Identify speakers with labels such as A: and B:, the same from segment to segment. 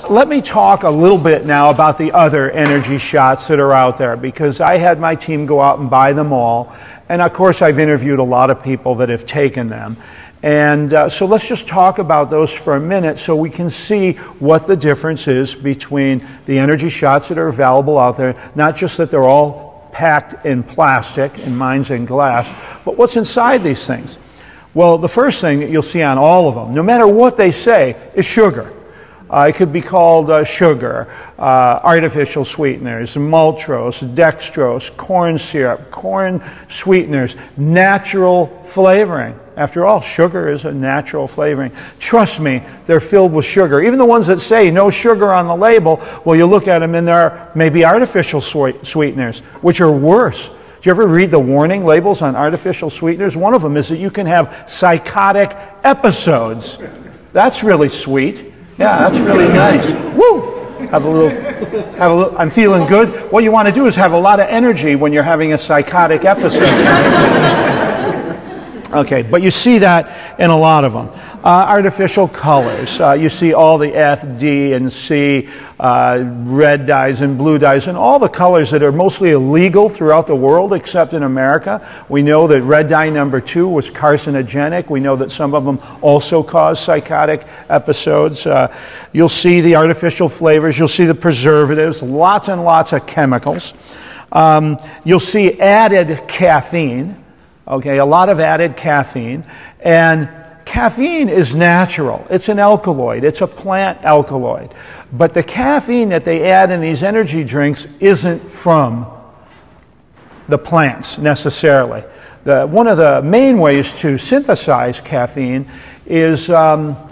A: Let me talk a little bit now about the other energy shots that are out there, because I had my team go out and buy them all. And of course, I've interviewed a lot of people that have taken them. And so let's just talk about those for a minute so we can see what the difference is between the energy shots that are available out there, not just that they're all packed in plastic, and mine's in glass, but what's inside these things. Well, the first thing that you'll see on all of them, no matter what they say, is sugar. It could be called sugar, artificial sweeteners, maltose, dextrose, corn syrup, corn sweeteners, natural flavoring. After all, sugar is a natural flavoring. Trust me, they're filled with sugar. Even the ones that say no sugar on the label, well, you look at them and there are maybe artificial sweeteners, which are worse. Do you ever read the warning labels on artificial sweeteners? One of them is that you can have psychotic episodes. That's really sweet. Yeah, that's really nice. Woo! Have a little, I'm feeling good. What you want to do is have a lot of energy when you're having a psychotic episode. Okay, but you see that in a lot of them. Artificial colors. You see all the F, D, and C, red dyes and blue dyes, and all the colors that are mostly illegal throughout the world except in America. We know that red dye number 2 was carcinogenic. We know that some of them also cause psychotic episodes. You'll see the artificial flavors. You'll see the preservatives, lots and lots of chemicals. You'll see added caffeine. Okay, a lot of added caffeine, and caffeine is natural. It's an alkaloid. It's a plant alkaloid. But the caffeine that they add in these energy drinks isn't from the plants necessarily. One of the main ways to synthesize caffeine is, let's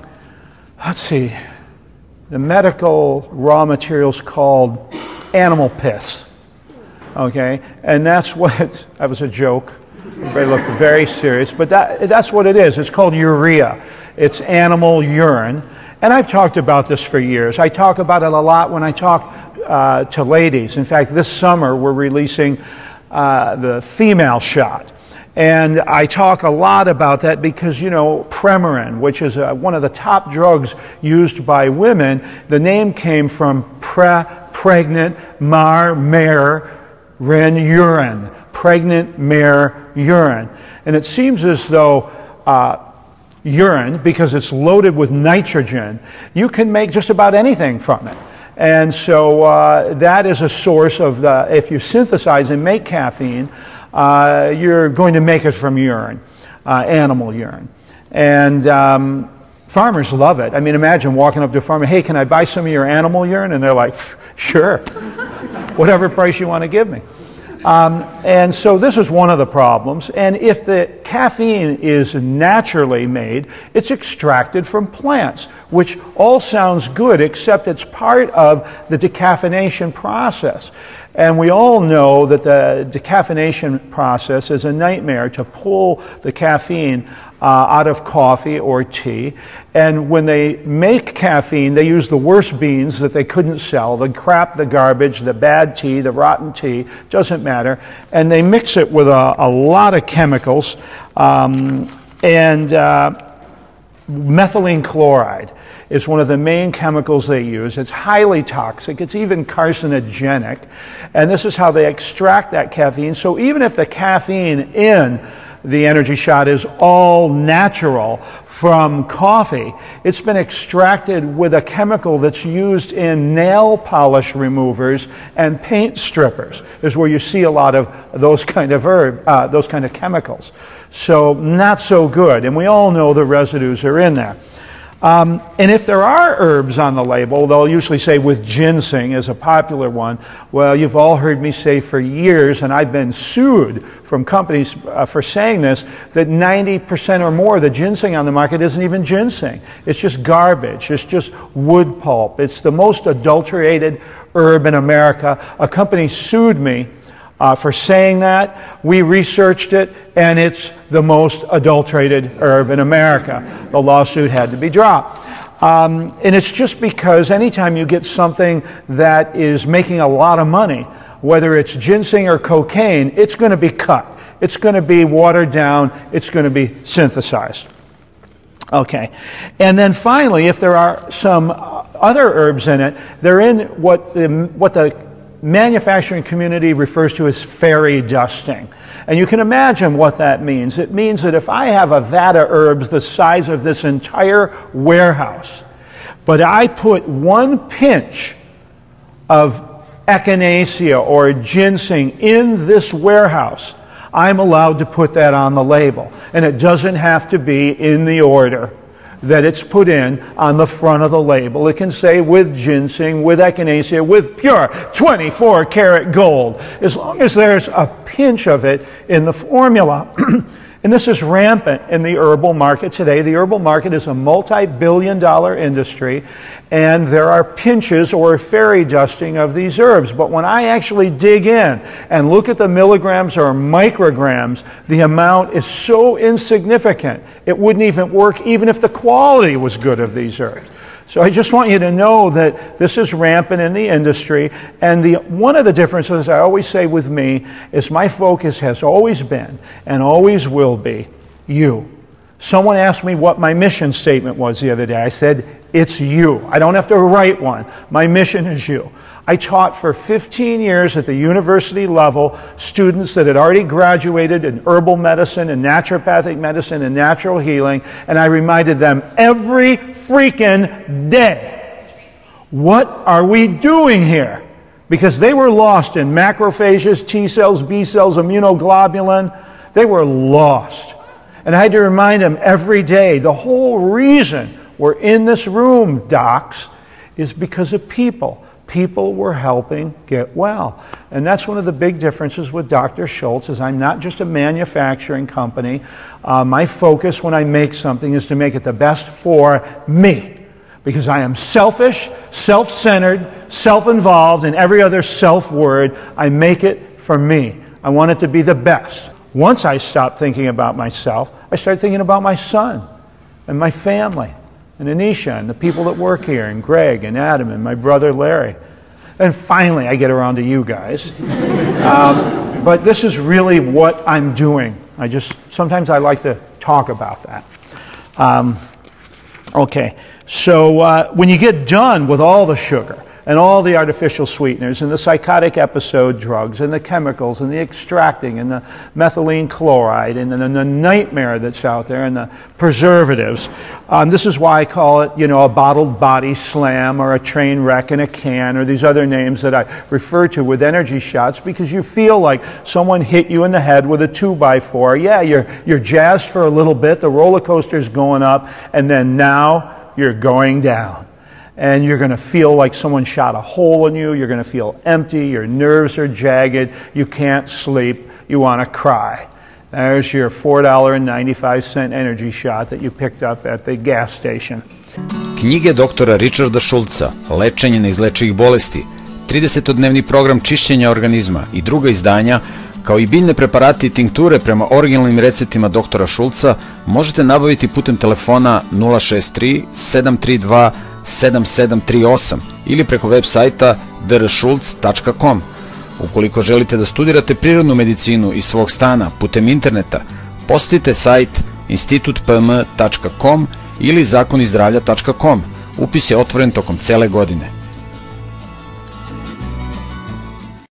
A: see, the medical raw materials called animal piss. Okay, and that's what, that was a joke. Everybody looked very serious, but that's what it is. It's called urea. It's animal urine. And I've talked about this for years. I talk about it a lot when I talk to ladies. In fact, this summer we're releasing the female shot. And I talk a lot about that because, you know, Premarin, which is one of the top drugs used by women, the name came from pregnant, mare, urine. Pregnant mare urine. And it seems as though urine, because it's loaded with nitrogen, you can make just about anything from it. And so that is a source of the, if you synthesize and make caffeine, you're going to make it from urine, animal urine. And farmers love it. I mean, imagine walking up to a farmer, hey, can I buy some of your animal urine? And they're like, sure, whatever price you want to give me. And so this is one of the problems. And if the caffeine is naturally made, it's extracted from plants, which all sounds good, except it's part of the decaffeination process. And we all know that the decaffeination process is a nightmare to pull the caffeine out of coffee or tea. And when they make caffeine, they use the worst beans that they couldn't sell, the crap, the garbage, the bad tea, the rotten tea, doesn't matter. And they mix it with a lot of chemicals. Methylene chloride is one of the main chemicals they use. It's highly toxic. It's even carcinogenic. And this is how they extract that caffeine. So even if the caffeine in the energy shot is all natural from coffee, it's been extracted with a chemical that's used in nail polish removers and paint strippers, is where you see a lot of those kind of chemicals. So not so good, and we all know the residues are in there. And if there are herbs on the label, they'll usually say with ginseng is a popular one. Well, you've all heard me say for years, and I've been sued from companies for saying this, that 90% or more of the ginseng on the market isn't even ginseng. It's just garbage. It's just wood pulp. It's the most adulterated herb in America. A company sued me for saying that. We researched it, and it's the most adulterated herb in America. The lawsuit had to be dropped. And it's just because anytime you get something that is making a lot of money, whether it's ginseng or cocaine, it's going to be cut. It's going to be watered down. It's going to be synthesized. Okay. And then finally, if there are some other herbs in it. They're in what the manufacturing community refers to as fairy dusting. And you can imagine what that means. It means that if I have a vat of herbs the size of this entire warehouse, but I put one pinch of echinacea or ginseng in this warehouse, I'm allowed to put that on the label. And it doesn't have to be in the order that it's put in on the front of the label. It can say with ginseng, with echinacea, with pure 24-karat gold, as long as there's a pinch of it in the formula. And this is rampant in the herbal market today. The herbal market is a multi-billion-dollar industry, and there are pinches or fairy dusting of these herbs. But when I actually dig in and look at the milligrams or micrograms, the amount is so insignificant, it wouldn't even work even if the quality was good of these herbs. So I just want you to know that this is rampant in the industry, and one of the differences I always say with me is my focus has always been and always will be you. Someone asked me what my mission statement was the other day. I said, it's you. I don't have to write one. My mission is you. I taught for 15 years at the university level students that had already graduated in herbal medicine and naturopathic medicine and natural healing, and I reminded them every freaking day, what are we doing here? Because they were lost in macrophages, T cells, B cells, immunoglobulin. They were lost. And I had to remind them every day, the whole reason we're in this room, docs, is because of people. People were helping get well. And that's one of the big differences with Dr. Šulc, is I'm not just a manufacturing company. My focus when I make something is to make it the best for me. Because I am selfish, self-centered, self-involved, and every other self-word. I make it for me. I want it to be the best. Once I stopped thinking about myself, I started thinking about my son and my family, and Anisha, and the people that work here, and Greg, and Adam, and my brother Larry. And finally, I get around to you guys. But this is really what I'm doing. Sometimes I like to talk about that. Okay, so when you get done with all the sugar, and all the artificial sweeteners, and the psychotic episode drugs, and the chemicals, and the extracting, and the methylene chloride, and then the nightmare that's out there, and the preservatives. This is why I call it, a bottled body slam, or a train wreck in a can, or these other names that I refer to with energy shots, because you feel like someone hit you in the head with a 2x4. Yeah, you're jazzed for a little bit, the roller coaster's going up, and then now you're going down. And you're going to feel like someone shot a hole in you. You're going to feel empty. Your nerves are jagged. You can't sleep. You want to cry. There's your $4.95 energy shot that you picked up at the gas station.
B: Knjige doktora Richarda Šulca, Lečenje neizlečivih bolesti, 30-dnevni program čišćenja organizma i druga izdanja, kao i biljne preparati i tinkture prema originalnim receptima doktora Šulca, možete nabaviti putem telefona 063 732 7738 ili preko web sajta dršulc.com. Ukoliko želite da studirate prirodnu medicinu iz svog stana putem interneta, posetite sajt institutpm.com ili zakonizdravlja.com. Upis je otvoren tokom cele godine.